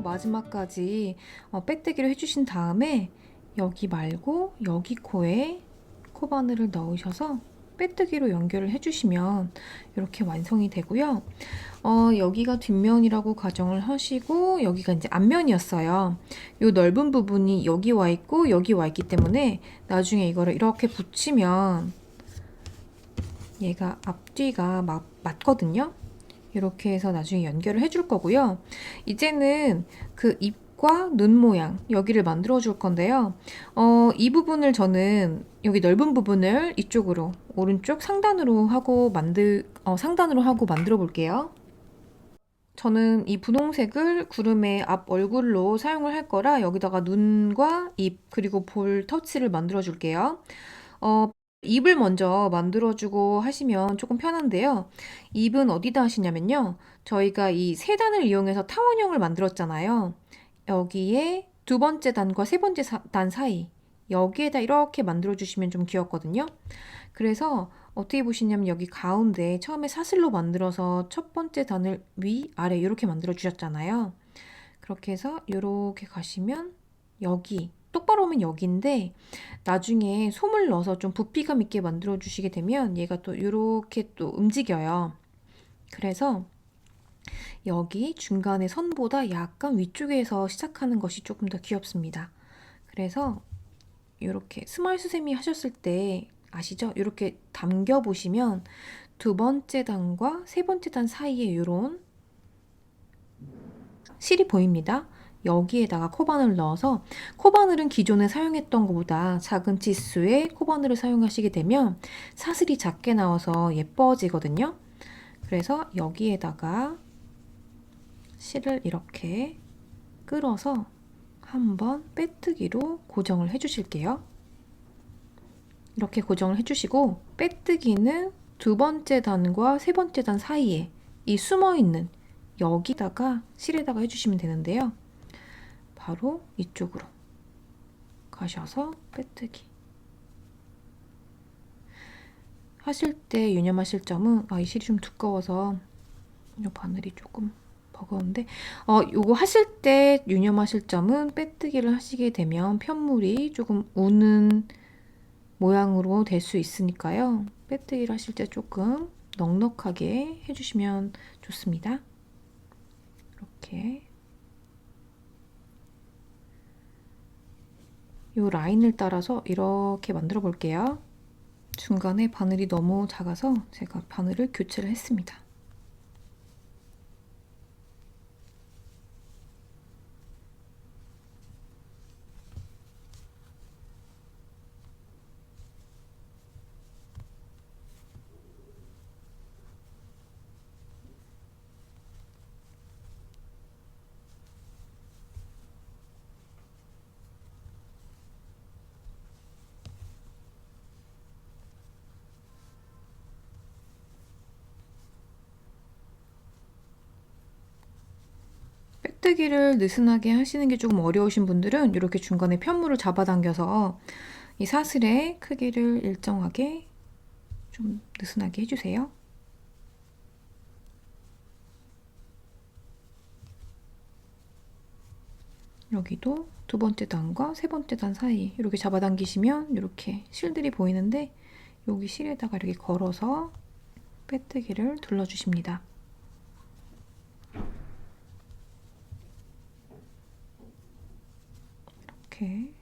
마지막까지 빼뜨기를 해주신 다음에 여기 말고 여기 코에 코바늘을 넣으셔서 빼뜨기로 연결을 해주시면 이렇게 완성이 되고요. 여기가 뒷면이라고 가정을 하시고 여기가 이제 앞면이었어요. 이 넓은 부분이 여기 와 있고 여기 와 있기 때문에 나중에 이거를 이렇게 붙이면 얘가 앞뒤가 맞거든요. 이렇게 해서 나중에 연결을 해줄 거고요. 이제는 그 입과 눈 모양 여기를 만들어 줄 건데요. 이 부분을 저는 여기 넓은 부분을 이쪽으로 오른쪽 상단으로 하고 만들어 볼게요. 저는 이 분홍색을 구름의 앞 얼굴로 사용을 할 거라 여기다가 눈과 입 그리고 볼 터치를 만들어 줄게요. 입을 먼저 만들어주고 하시면 조금 편한데요. 입은 어디다 하시냐면요. 저희가 이 세 단을 이용해서 타원형을 만들었잖아요. 여기에 두 번째 단과 세 번째 단 사이 여기에다 이렇게 만들어주시면 좀 귀엽거든요. 그래서 어떻게 보시냐면 여기 가운데 처음에 사슬로 만들어서 첫 번째 단을 위, 아래 이렇게 만들어 주셨잖아요. 그렇게 해서 이렇게 가시면 여기 똑바로 오면 여기인데 나중에 솜을 넣어서 좀 부피감 있게 만들어 주시게 되면 얘가 또 이렇게 또 움직여요. 그래서 여기 중간에 선보다 약간 위쪽에서 시작하는 것이 조금 더 귀엽습니다. 그래서 이렇게 스마일 수세미 하셨을 때 아시죠? 이렇게 담겨 보시면 두 번째 단과 세 번째 단 사이에 이런 실이 보입니다. 여기에다가 코바늘을 넣어서 코바늘은 기존에 사용했던 것보다 작은 치수의 코바늘을 사용하시게 되면 사슬이 작게 나와서 예뻐지거든요. 그래서 여기에다가 실을 이렇게 끌어서 한번 빼뜨기로 고정을 해 주실게요. 이렇게 고정을 해주시고 빼뜨기는 두 번째 단과 세 번째 단 사이에 이 숨어있는 여기다가 실에다가 해주시면 되는데요. 바로 이쪽으로 가셔서 빼뜨기 하실 때 유념하실 점은 이 실이 좀 두꺼워서 이 바늘이 조금 버거운데 요거 하실 때 유념하실 점은 빼뜨기를 하시게 되면 편물이 조금 우는 모양으로 될 수 있으니까요. 빼뜨기를 하실 때 조금 넉넉하게 해주시면 좋습니다. 이렇게 이 라인을 따라서 이렇게 만들어 볼게요. 중간에 바늘이 너무 작아서 제가 바늘을 교체를 했습니다. 빼뜨기를 느슨하게 하시는 게 조금 어려우신 분들은 이렇게 중간에 편물을 잡아당겨서 이 사슬의 크기를 일정하게 좀 느슨하게 해주세요. 여기도 두 번째 단과 세 번째 단 사이 이렇게 잡아당기시면 이렇게 실들이 보이는데 여기 실에다가 이렇게 걸어서 빼뜨기를 둘러주십니다. 이렇게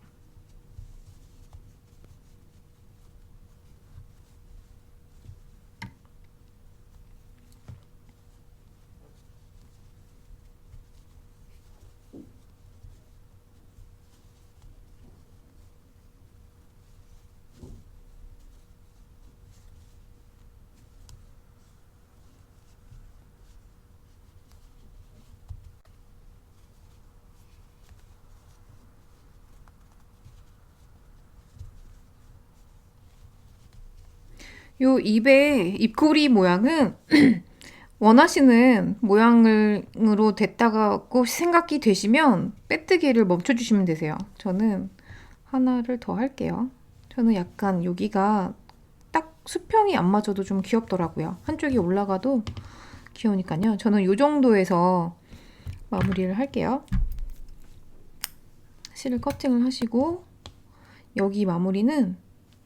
요 입의 입꼬리 모양은 원하시는 모양으로 됐다고 생각이 되시면 빼뜨기를 멈춰주시면 되세요. 저는 하나를 더 할게요. 저는 약간 여기가 딱 수평이 안 맞아도 좀 귀엽더라고요. 한쪽이 올라가도 귀여우니까요. 저는 이 정도에서 마무리를 할게요. 실을 커팅을 하시고 여기 마무리는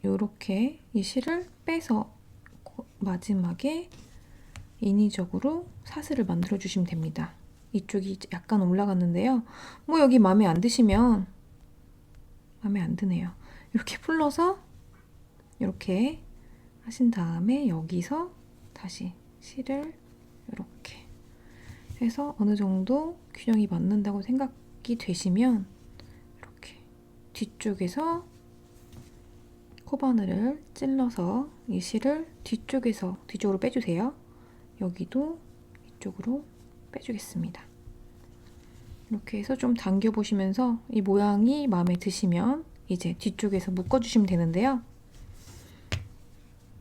이렇게 이 실을 빼서 마지막에 인위적으로 사슬을 만들어 주시면 됩니다. 이쪽이 약간 올라갔는데요. 뭐 여기 마음에 안 드시면 마음에 안 드네요. 이렇게 풀러서 이렇게 하신 다음에 여기서 다시 실을 이렇게 해서 어느 정도 균형이 맞는다고 생각이 되시면 이렇게 뒤쪽에서 코바늘을 찔러서 이 실을 뒤쪽으로 빼주세요. 여기도 이쪽으로 빼주겠습니다. 이렇게 해서 좀 당겨보시면서 이 모양이 마음에 드시면 이제 뒤쪽에서 묶어주시면 되는데요.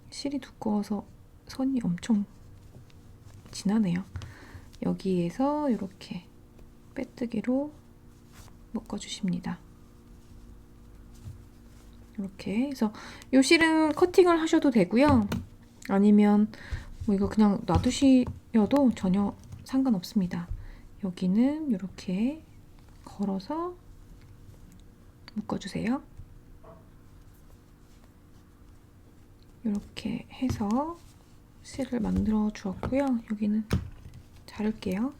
실이 두꺼워서 선이 엄청 진하네요. 여기에서 이렇게 빼뜨기로 묶어주십니다. 이렇게 해서 이 실은 커팅을 하셔도 되고요. 아니면 뭐 이거 그냥 놔두셔도 전혀 상관없습니다. 여기는 이렇게 걸어서 묶어주세요. 이렇게 해서 실을 만들어 주었고요. 여기는 자를게요.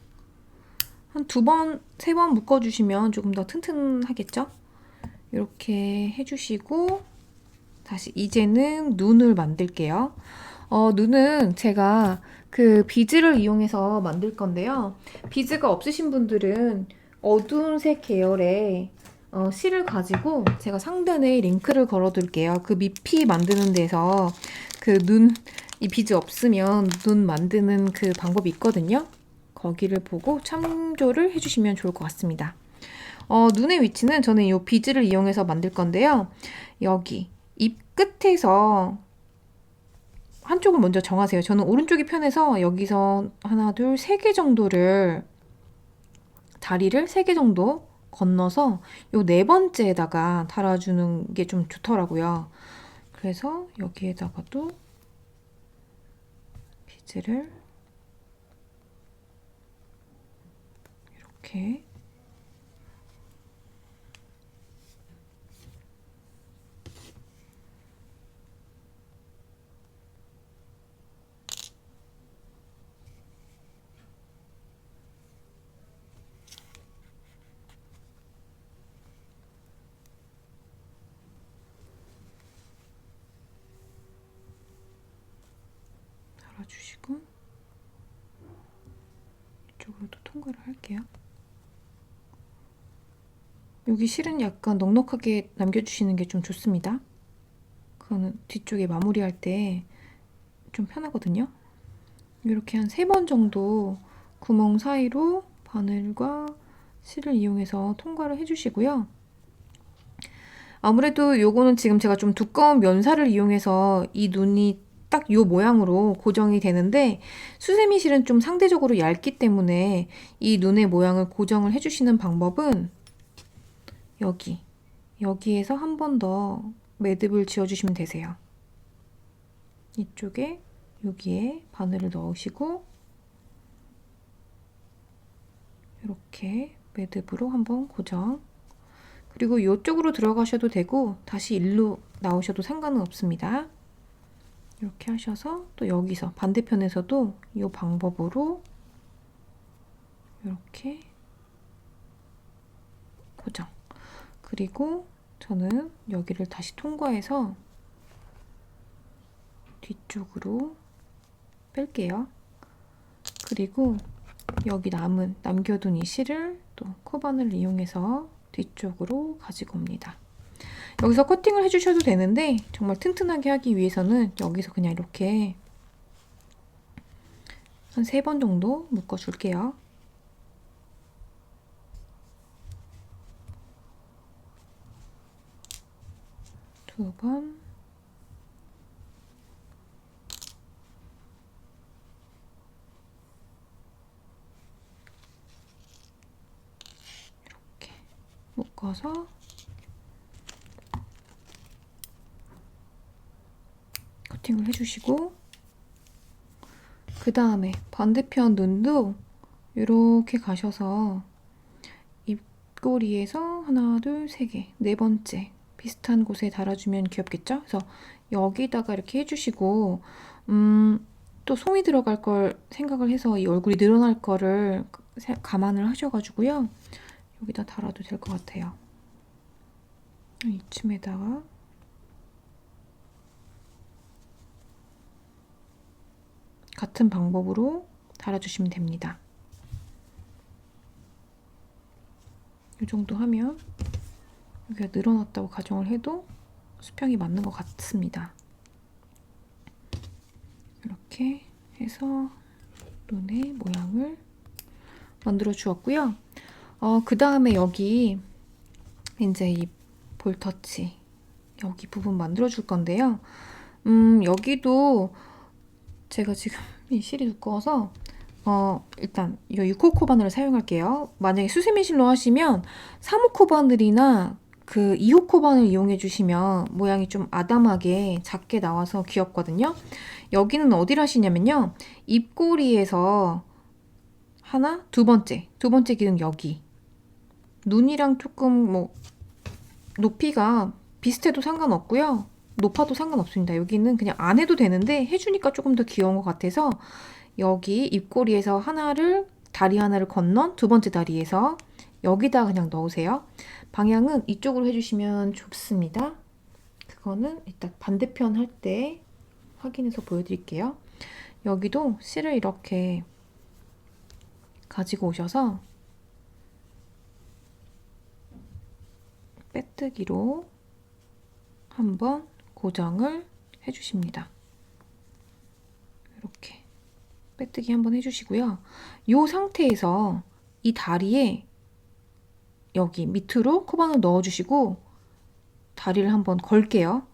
한 2번, 3번 묶어주시면 조금 더 튼튼하겠죠? 이렇게 해주시고 다시 이제는 눈을 만들게요. 눈은 제가 그 비즈를 이용해서 만들 건데요. 비즈가 없으신 분들은 어두운 색 계열의 실을 가지고 제가 상단에 링크를 걸어 둘게요. 그 미피 만드는 데서 이 비즈 없으면 눈 만드는 그 방법이 있거든요. 거기를 보고 참조를 해주시면 좋을 것 같습니다. 눈의 위치는 저는 이 비즈를 이용해서 만들 건데요. 여기 입 끝에서 한쪽을 먼저 정하세요. 저는 오른쪽이 편해서 여기서 하나, 둘, 3개 정도를 다리를 3개 정도 건너서 요 4번째에다가 달아주는 게 좀 좋더라고요. 그래서 여기에다가도 비즈를 이렇게 달아주시고 이쪽으로도 통과를 할게요. 여기 실은 약간 넉넉하게 남겨주시는 게 좀 좋습니다. 그거는 뒤쪽에 마무리할 때 좀 편하거든요. 이렇게 한 3번 정도 구멍 사이로 바늘과 실을 이용해서 통과를 해주시고요. 아무래도 요거는 지금 제가 좀 두꺼운 면사를 이용해서 이 눈이 딱 요 모양으로 고정이 되는데 수세미 실은 좀 상대적으로 얇기 때문에 이 눈의 모양을 고정을 해주시는 방법은 여기에서 한 번 더 매듭을 지어주시면 되세요. 이쪽에 여기에 바늘을 넣으시고 이렇게 매듭으로 한번 고정. 그리고 이쪽으로 들어가셔도 되고 다시 일로 나오셔도 상관은 없습니다. 이렇게 하셔서 또 여기서 반대편에서도 이 방법으로 이렇게 고정. 그리고 저는 여기를 다시 통과해서 뒤쪽으로 뺄게요. 그리고 여기 남겨둔 이 실을 또 코바늘을 이용해서 뒤쪽으로 가지고 옵니다. 여기서 커팅을 해주셔도 되는데 정말 튼튼하게 하기 위해서는 여기서 그냥 이렇게 한 3번 정도 묶어줄게요. 두 번, 이렇게 묶어서 커팅을 해주시고 그 다음에 반대편 눈도 이렇게 가셔서 입 입꼬리에서 하나, 둘, 세 개, 네 번째 비슷한 곳에 달아주면 귀엽겠죠? 그래서 여기다가 이렇게 해주시고 또 송이 들어갈 걸 생각을 해서 이 얼굴이 늘어날 거를 감안을 하셔가지고요. 여기다 달아도 될 것 같아요. 이쯤에다가 같은 방법으로 달아주시면 됩니다. 이 정도 하면 여기가 늘어났다고 가정을 해도 수평이 맞는 것 같습니다. 이렇게 해서 눈의 모양을 만들어 주었고요. 그 다음에 여기 이제 이 볼터치 여기 부분 만들어 줄 건데요. 여기도 제가 지금 이 실이 두꺼워서 일단 이 6호 코바늘을 사용할게요. 만약에 수세미 실로 하시면 3호 코바늘이나 그 2호 코바늘 이용해 주시면 모양이 좀 아담하게 작게 나와서 귀엽거든요. 여기는 어디를 하시냐면요. 입꼬리에서 하나, 두 번째 기둥 여기. 눈이랑 조금 뭐 높이가 비슷해도 상관없고요. 높아도 상관없습니다. 여기는 그냥 안 해도 되는데 해주니까 조금 더 귀여운 것 같아서 여기 입꼬리에서 다리 하나를 건넌 두 번째 다리에서 여기다 그냥 넣으세요. 방향은 이쪽으로 해주시면 좋습니다. 그거는 일단 반대편 할 때 확인해서 보여드릴게요. 여기도 실을 이렇게 가지고 오셔서 빼뜨기로 한번 고정을 해주십니다. 이렇게 빼뜨기 한번 해주시고요. 이 상태에서 이 다리에 여기 밑으로 코바늘 넣어주시고 다리를 한번 걸게요.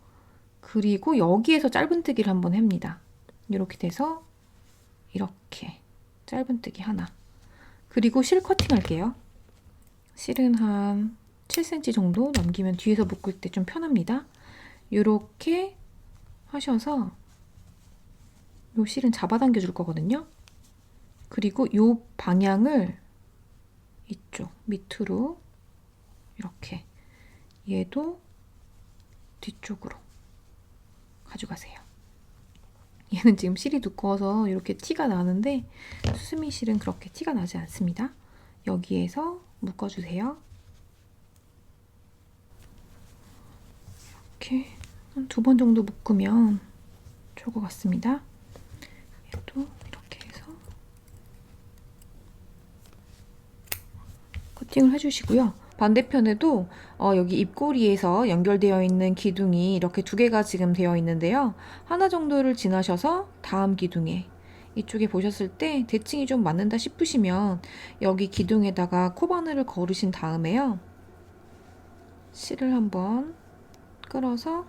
그리고 여기에서 짧은뜨기를 한번 합니다. 이렇게 돼서 이렇게 짧은뜨기 하나. 그리고 실 커팅 할게요. 실은 한 7cm 정도 남기면 뒤에서 묶을 때 좀 편합니다. 이렇게 하셔서 요 실은 잡아당겨 줄 거거든요. 그리고 요 방향을 이쪽 밑으로 이렇게 얘도 뒤쪽으로 가져가세요. 얘는 지금 실이 두꺼워서 이렇게 티가 나는데 수세미 실은 그렇게 티가 나지 않습니다. 여기에서 묶어주세요. 이렇게 한 2번 정도 묶으면 좋을 것 같습니다. 얘도 이렇게 해서 커팅을 해주시고요. 반대편에도 여기 입꼬리에서 연결되어 있는 기둥이 이렇게 2개가 지금 되어 있는데요. 하나 정도를 지나셔서 다음 기둥에 이쪽에 보셨을 때 대칭이 좀 맞는다 싶으시면 여기 기둥에다가 코바늘을 걸으신 다음에요. 실을 한번 끌어서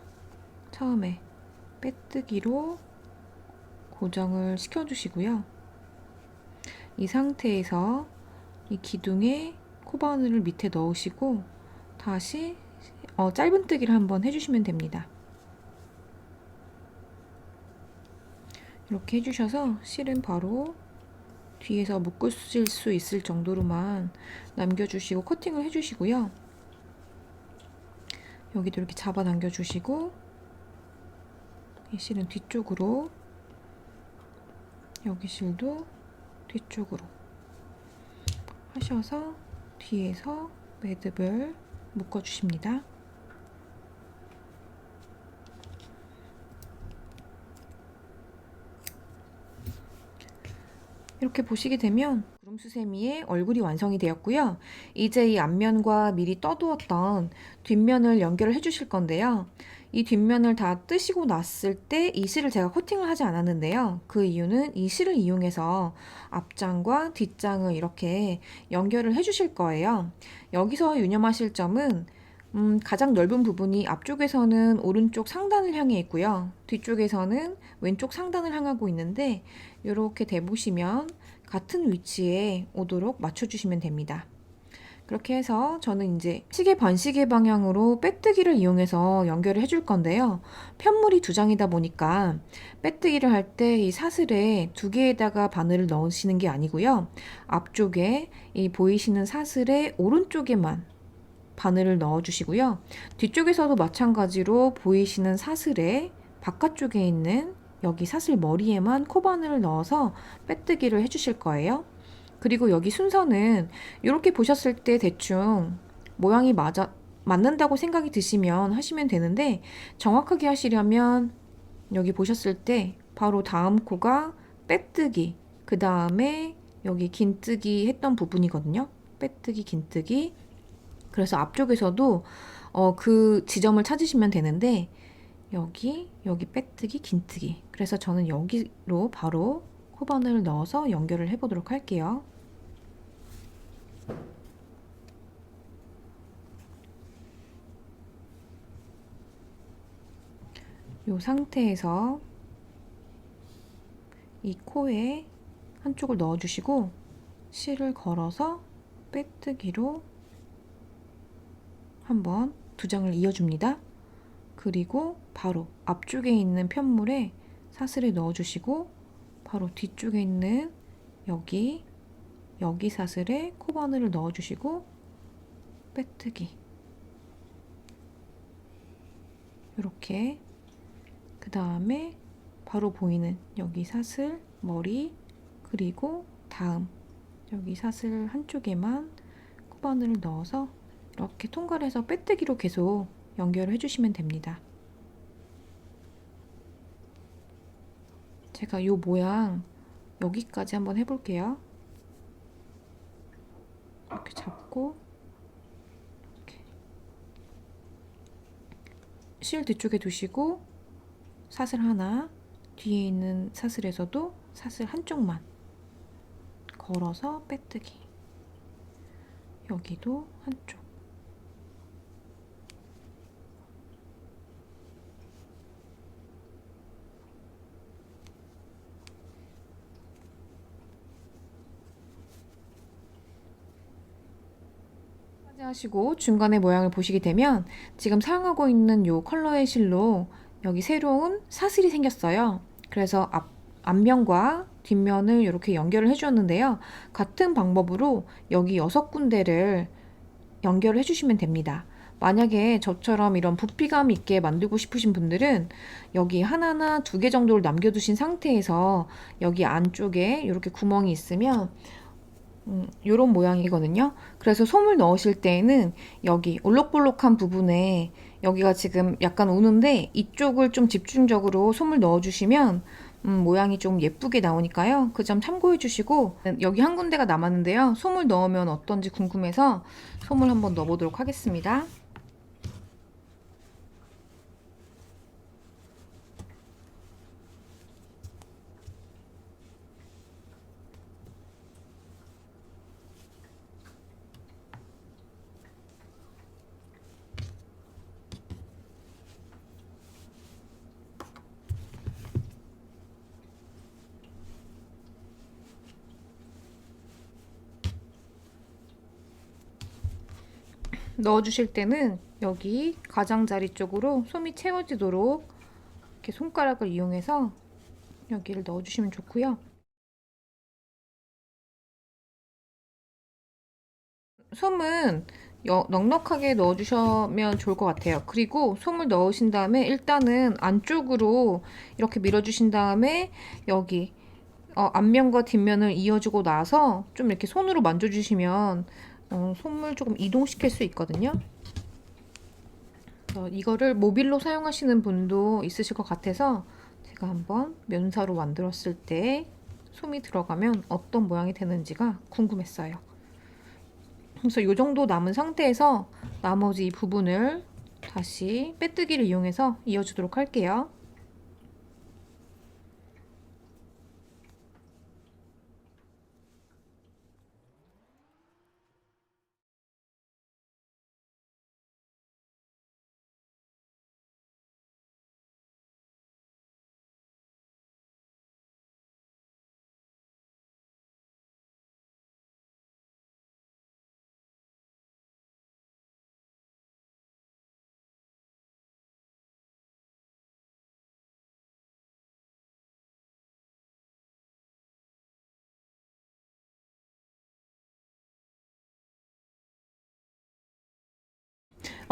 처음에 빼뜨기로 고정을 시켜주시고요. 이 상태에서 이 기둥에 코바늘을 밑에 넣으시고 다시 짧은뜨기를 한번 해주시면 됩니다. 이렇게 해주셔서 실은 바로 뒤에서 묶으실 수 있을 정도로만 남겨주시고 커팅을 해주시고요. 여기도 이렇게 잡아 당겨주시고 이 실은 뒤쪽으로 여기 실도 뒤쪽으로 하셔서 뒤에서 매듭을 묶어주십니다. 이렇게 보시게 되면 구름수세미의 얼굴이 완성이 되었고요. 이제 이 앞면과 미리 떠두었던 뒷면을 연결을 해주실 건데요. 이 뒷면을 다 뜨시고 났을 때 이 실을 제가 코팅을 하지 않았는데요. 그 이유는 이 실을 이용해서 앞장과 뒷장을 이렇게 연결을 해주실 거예요. 여기서 유념하실 점은 가장 넓은 부분이 앞쪽에서는 오른쪽 상단을 향해 있고요. 뒤쪽에서는 왼쪽 상단을 향하고 있는데 이렇게 대보시면 같은 위치에 오도록 맞춰주시면 됩니다. 그렇게 해서 저는 이제 시계 반시계 방향으로 빼뜨기를 이용해서 연결을 해줄 건데요. 편물이 두 장이다 보니까 빼뜨기를 할 때 이 사슬에 두 개에다가 바늘을 넣으시는 게 아니고요. 앞쪽에 이 보이시는 사슬의 오른쪽에만 바늘을 넣어주시고요. 뒤쪽에서도 마찬가지로 보이시는 사슬의 바깥쪽에 있는 여기 사슬 머리에만 코바늘을 넣어서 빼뜨기를 해주실 거예요. 그리고 여기 순서는 이렇게 보셨을 때 대충 모양이 맞는다고 생각이 드시면 하시면 되는데, 정확하게 하시려면 여기 보셨을 때 바로 다음 코가 빼뜨기, 그 다음에 여기 긴뜨기 했던 부분이거든요. 빼뜨기, 긴뜨기. 그래서 앞쪽에서도 그 지점을 찾으시면 되는데, 여기 빼뜨기, 긴뜨기. 그래서 저는 여기로 바로 코바늘을 넣어서 연결을 해보도록 할게요. 이 상태에서 이 코에 한쪽을 넣어주시고 실을 걸어서 빼뜨기로 한번 두 장을 이어줍니다. 그리고 바로 앞쪽에 있는 편물에 사슬을 넣어주시고 바로 뒤쪽에 있는 여기 사슬에 코바늘을 넣어주시고 빼뜨기, 이렇게. 그 다음에 바로 보이는 여기 사슬 머리, 그리고 다음 여기 사슬 한쪽에만 코바늘을 넣어서 이렇게 통과해서 빼뜨기로 계속 연결을 해주시면 됩니다. 제가 이 모양 여기까지 한번 해볼게요. 이렇게 잡고 이렇게 실 뒤쪽에 두시고 사슬 하나, 뒤에 있는 사슬에서도 사슬 한쪽만 걸어서 빼뜨기, 여기도 한쪽. 하시고 중간에 모양을 보시게 되면 지금 사용하고 있는 이 컬러의 실로 여기 새로운 사슬이 생겼어요. 그래서 앞면과 뒷면을 이렇게 연결을 해주었는데요. 같은 방법으로 여기 6군데를 연결을 해주시면 됩니다. 만약에 저처럼 이런 부피감 있게 만들고 싶으신 분들은 여기 하나나 2개 정도를 남겨두신 상태에서 여기 안쪽에 이렇게 구멍이 있으면 요런 모양이거든요. 그래서 솜을 넣으실 때에는 여기 올록볼록한 부분에 여기가 지금 약간 오는데 이쪽을 좀 집중적으로 솜을 넣어주시면 모양이 좀 예쁘게 나오니까요. 그 점 참고해 주시고, 여기 한 군데가 남았는데요. 솜을 넣으면 어떤지 궁금해서 솜을 한번 넣어보도록 하겠습니다. 넣어주실 때는 여기 가장자리 쪽으로 솜이 채워지도록 이렇게 손가락을 이용해서 여기를 넣어주시면 좋고요. 솜은 넉넉하게 넣어주시면 좋을 것 같아요. 그리고 솜을 넣으신 다음에 일단은 안쪽으로 이렇게 밀어주신 다음에 여기 앞면과 뒷면을 이어주고 나서 좀 이렇게 손으로 만져주시면 솜을 조금 이동시킬 수 있거든요. 이거를 모빌로 사용하시는 분도 있으실 것 같아서 제가 한번 면사로 만들었을 때 솜이 들어가면 어떤 모양이 되는지가 궁금했어요. 그래서 이 정도 남은 상태에서 나머지 부분을 다시 빼뜨기를 이용해서 이어주도록 할게요.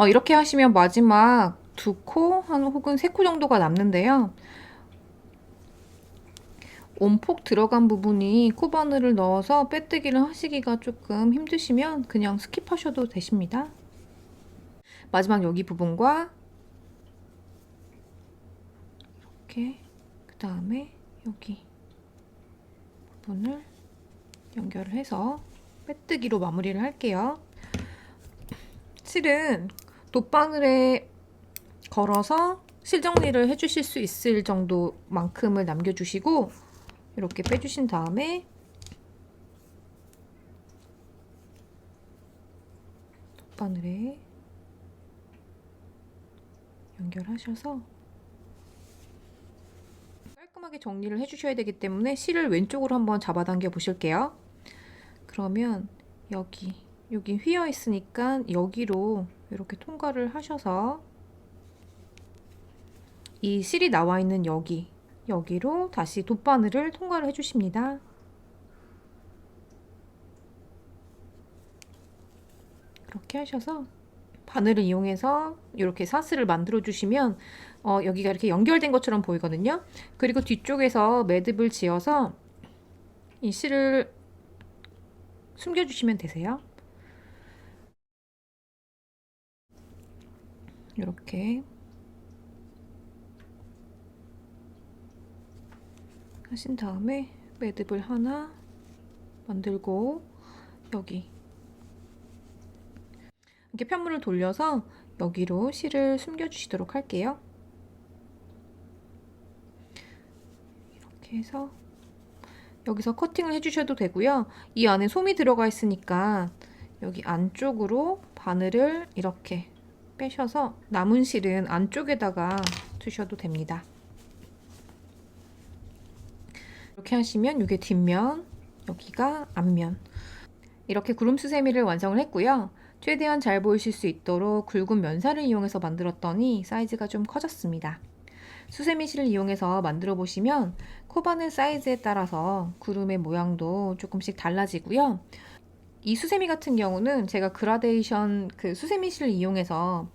이렇게 하시면 마지막 두 코, 한 혹은 세 코 정도가 남는데요. 온폭 들어간 부분이 코바늘을 넣어서 빼뜨기를 하시기가 조금 힘드시면 그냥 스킵하셔도 되십니다. 마지막 여기 부분과 이렇게 그 다음에 여기 부분을 연결을 해서 빼뜨기로 마무리를 할게요. 실은 돗바늘에 걸어서 실 정리를 해주실 수 있을 정도만큼을 남겨주시고 이렇게 빼주신 다음에 돗바늘에 연결하셔서 깔끔하게 정리를 해주셔야 되기 때문에 실을 왼쪽으로 한번 잡아당겨 보실게요. 그러면 여기 휘어 있으니까 여기로 이렇게 통과를 하셔서 이 실이 나와 있는 여기로 다시 돗바늘을 통과를 해주십니다. 그렇게 하셔서 바늘을 이용해서 이렇게 사슬을 만들어 주시면 여기가 이렇게 연결된 것처럼 보이거든요. 그리고 뒤쪽에서 매듭을 지어서 이 실을 숨겨주시면 되세요. 이렇게 하신 다음에 매듭을 하나 만들고 여기 이렇게 편물을 돌려서 여기로 실을 숨겨주시도록 할게요. 이렇게 해서 여기서 커팅을 해주셔도 되고요. 이 안에 솜이 들어가 있으니까 여기 안쪽으로 바늘을 이렇게 빼셔서 남은 실은 안쪽에다가 두셔도 됩니다. 이렇게 하시면 이게 뒷면, 여기가 앞면. 이렇게 구름 수세미를 완성을 했고요. 최대한 잘 보이실 수 있도록 굵은 면사를 이용해서 만들었더니 사이즈가 좀 커졌습니다. 수세미 실을 이용해서 만들어 보시면 코바늘 사이즈에 따라서 구름의 모양도 조금씩 달라지고요. 이 수세미 같은 경우는 제가 그라데이션 그 수세미 실을 이용해서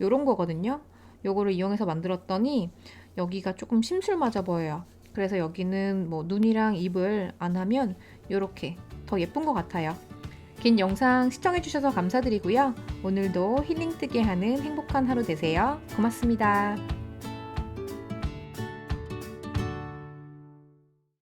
요런 거거든요. 요거를 이용해서 만들었더니 여기가 조금 심술 맞아 보여요. 그래서 여기는 뭐 눈이랑 입을 안 하면 요렇게 더 예쁜 것 같아요. 긴 영상 시청해주셔서 감사드리고요. 오늘도 힐링 뜨게 하는 행복한 하루 되세요. 고맙습니다.